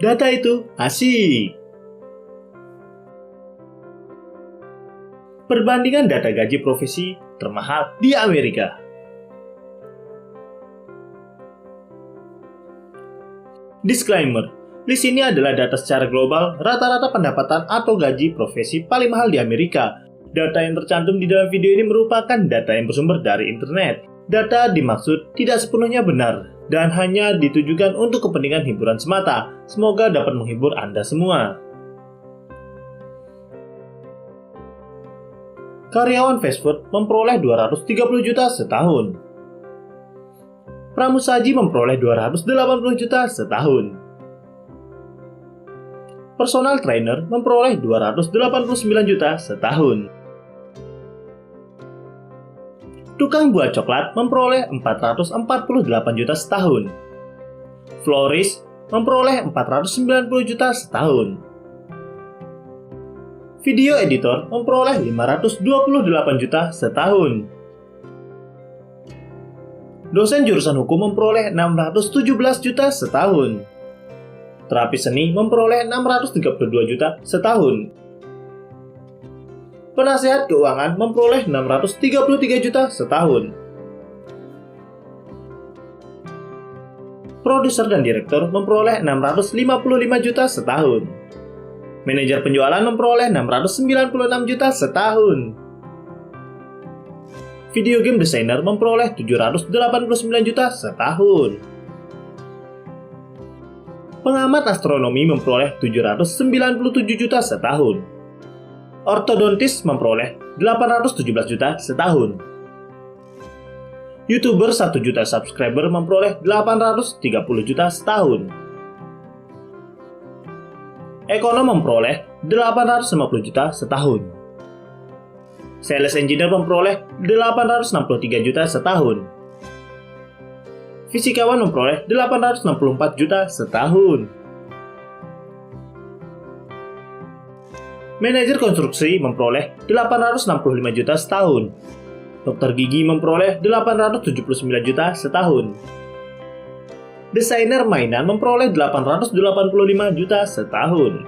Data itu asik. Perbandingan data gaji profesi termahal di Amerika. Disclaimer, list ini adalah data secara global rata-rata pendapatan atau gaji profesi paling mahal di Amerika. Data yang tercantum di dalam video ini merupakan data yang bersumber dari internet. Data dimaksud tidak sepenuhnya benar dan hanya ditujukan untuk kepentingan hiburan semata. Semoga dapat menghibur Anda semua. Karyawan fast food memperoleh 230 juta setahun. Pramusaji memperoleh 280 juta setahun. Personal trainer memperoleh 289 juta setahun. Tukang buah coklat memperoleh 448 juta setahun. Florist memperoleh 490 juta setahun. Video editor memperoleh 528 juta setahun. Dosen jurusan hukum memperoleh 617 juta setahun. Terapis seni memperoleh 632 juta setahun. Penasehat keuangan memperoleh 633 juta setahun. Produser dan direktur memperoleh 655 juta setahun. Manajer penjualan memperoleh 696 juta setahun. Video game designer memperoleh 789 juta setahun. Pengamat astronomi memperoleh 797 juta setahun. Ortodontis memperoleh 817 juta setahun. YouTuber 1 juta subscriber memperoleh 830 juta setahun. Ekonom memperoleh 850 juta setahun. Sales engineer memperoleh 863 juta setahun. Fisikawan memperoleh 864 juta setahun. Manajer konstruksi memperoleh 865 juta setahun. Dokter gigi memperoleh 879 juta setahun. Desainer mainan memperoleh 885 juta setahun.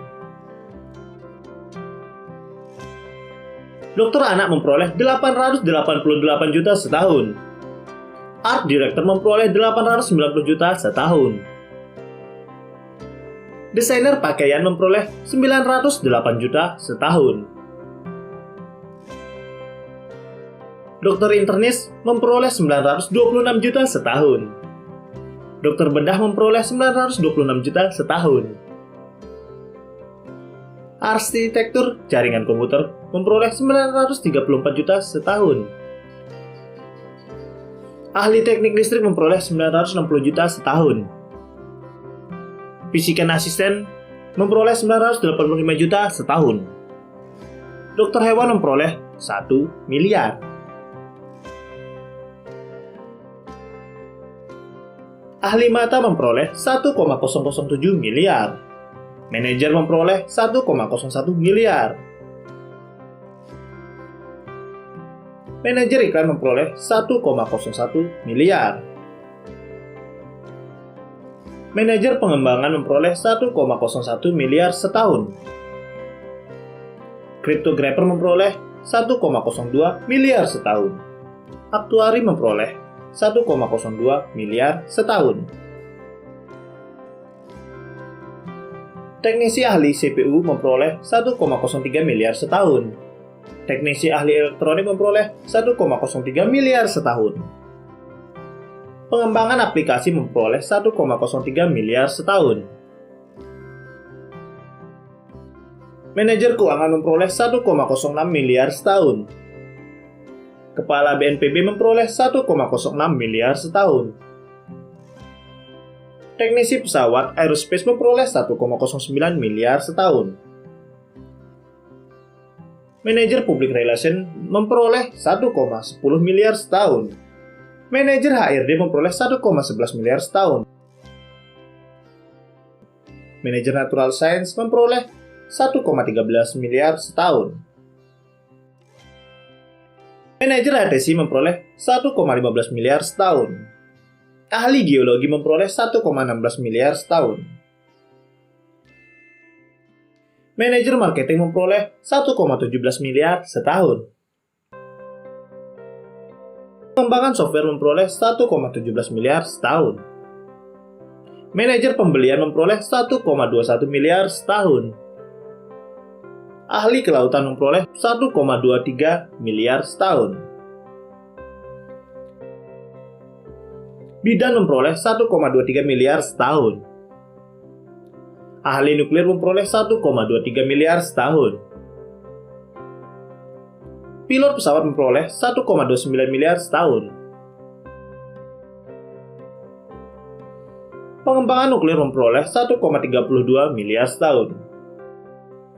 Dokter anak memperoleh 888 juta setahun. Art director memperoleh 890 juta setahun. Desainer pakaian memperoleh 908 juta setahun. Dokter internis memperoleh 926 juta setahun. Dokter bedah memperoleh 926 juta setahun. Arsitektur jaringan komputer memperoleh 934 juta setahun. Ahli teknik listrik memperoleh 960 juta setahun. Physical assistant memperoleh 985 juta setahun. Dokter hewan memperoleh 1 miliar. Ahli mata memperoleh 1,007 miliar. Manajer memperoleh 1,01 miliar. Manajer iklan memperoleh 1,01 miliar. Manajer pengembangan memperoleh 1,01 miliar setahun. Cryptographer memperoleh 1,02 miliar setahun. Aktuari memperoleh 1,02 miliar setahun. Teknisi ahli CPU memperoleh 1,03 miliar setahun. Teknisi ahli elektronik memperoleh 1,03 miliar setahun. Pengembangan aplikasi memperoleh 1,03 miliar setahun. Manajer keuangan memperoleh 1,06 miliar setahun. Kepala BNPB memperoleh 1,06 miliar setahun. Teknisi pesawat aerospace memperoleh 1,09 miliar setahun. Manajer public relation memperoleh 1,10 miliar setahun. Manajer HRD memperoleh 1,11 miliar setahun. Manajer natural science memperoleh 1,13 miliar setahun. Manajer HTC memperoleh 1,15 miliar setahun. Ahli geologi memperoleh 1,16 miliar setahun. Manajer marketing memperoleh 1,17 miliar setahun. Pengembangan software memperoleh 1,17 miliar setahun. Manajer pembelian memperoleh 1,21 miliar setahun. Ahli kelautan memperoleh 1,23 miliar setahun. Bidan memperoleh 1,23 miliar setahun. Ahli nuklir memperoleh 1,23 miliar setahun. Pilot pesawat memperoleh 1,29 miliar setahun. Pengembangan nuklir memperoleh 1,32 miliar setahun.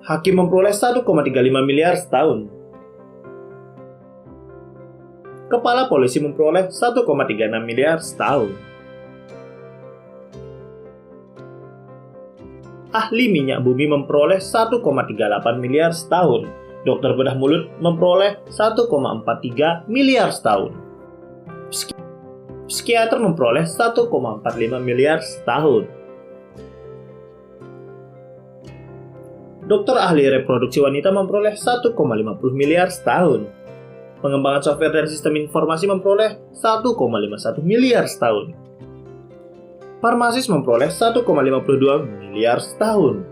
Hakim memperoleh 1,35 miliar setahun. Kepala polisi memperoleh 1,36 miliar setahun. Ahli minyak bumi memperoleh 1,38 miliar setahun. Dokter bedah mulut memperoleh 1,43 miliar setahun. Psikiater memperoleh 1,45 miliar setahun. Dokter ahli reproduksi wanita memperoleh 1,50 miliar setahun. Pengembangan software dan sistem informasi memperoleh 1,51 miliar setahun. Farmasis memperoleh 1,52 miliar setahun.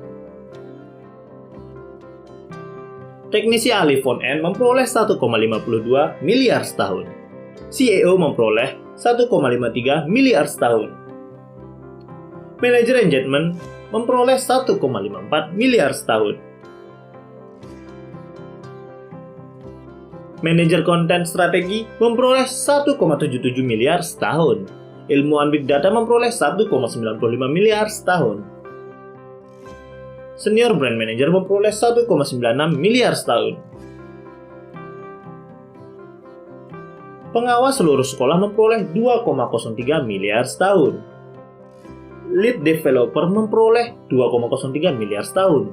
Teknisi ahli front-end memperoleh 1,52 miliar setahun. CEO memperoleh 1,53 miliar setahun. Manajer engagement memperoleh 1,54 miliar setahun. Manajer konten strategi memperoleh 1,77 miliar setahun. Ilmuwan Big Data memperoleh 1,95 miliar setahun. Senior Brand Manager memperoleh 1,96 miliar setahun. Pengawas seluruh sekolah memperoleh 2,03 miliar setahun. Lead Developer memperoleh 2,03 miliar setahun.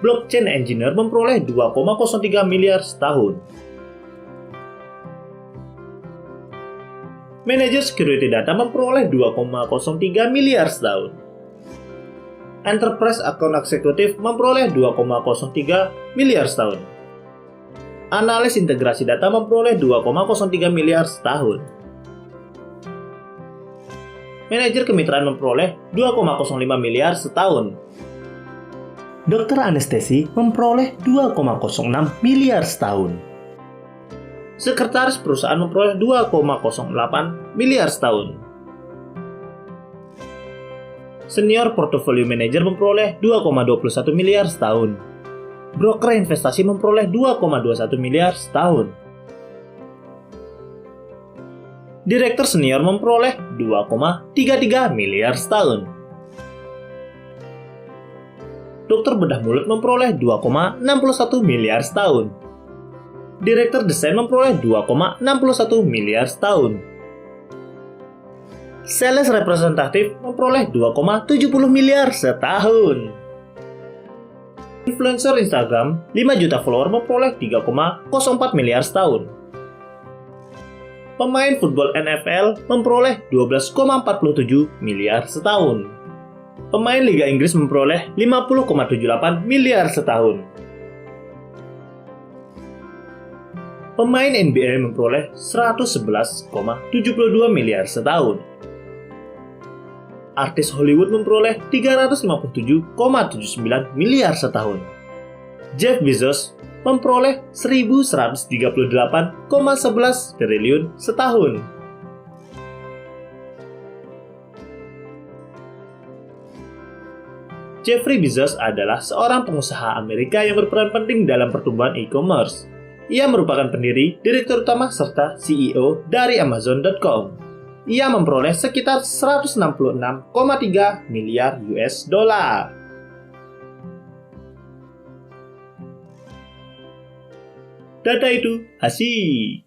Blockchain Engineer memperoleh 2,03 miliar setahun. Manajer Security Data memperoleh 2,03 miliar setahun. Enterprise Account Executive memperoleh 2,03 miliar setahun. Analis integrasi data memperoleh 2,03 miliar setahun. Manajer kemitraan memperoleh 2,05 miliar setahun. Dokter anestesi memperoleh 2,06 miliar setahun. Sekretaris perusahaan memperoleh 2,08 miliar setahun. Senior Portfolio Manager memperoleh 2,21 miliar setahun. Broker investasi memperoleh 2,21 miliar setahun. Direktur senior memperoleh 2,33 miliar setahun. Dokter bedah mulut memperoleh 2,61 miliar setahun. Direktur desain memperoleh 2,61 miliar setahun. Sales representatif memperoleh 2,70 miliar setahun. Influencer Instagram 5 juta follower memperoleh 3,04 miliar setahun. Pemain football NFL memperoleh 12,47 miliar setahun. Pemain Liga Inggris memperoleh 50,78 miliar setahun. Pemain NBA memperoleh 111,72 miliar setahun. Artis Hollywood memperoleh 357,79 miliar setahun. Jeff Bezos memperoleh 1.138,11 triliun setahun. Jeffrey Bezos adalah seorang pengusaha Amerika yang berperan penting dalam pertumbuhan e-commerce. Ia merupakan pendiri, direktur utama, serta CEO dari Amazon.com. Ia memperoleh sekitar 166,3 miliar US dollar. Data itu asik.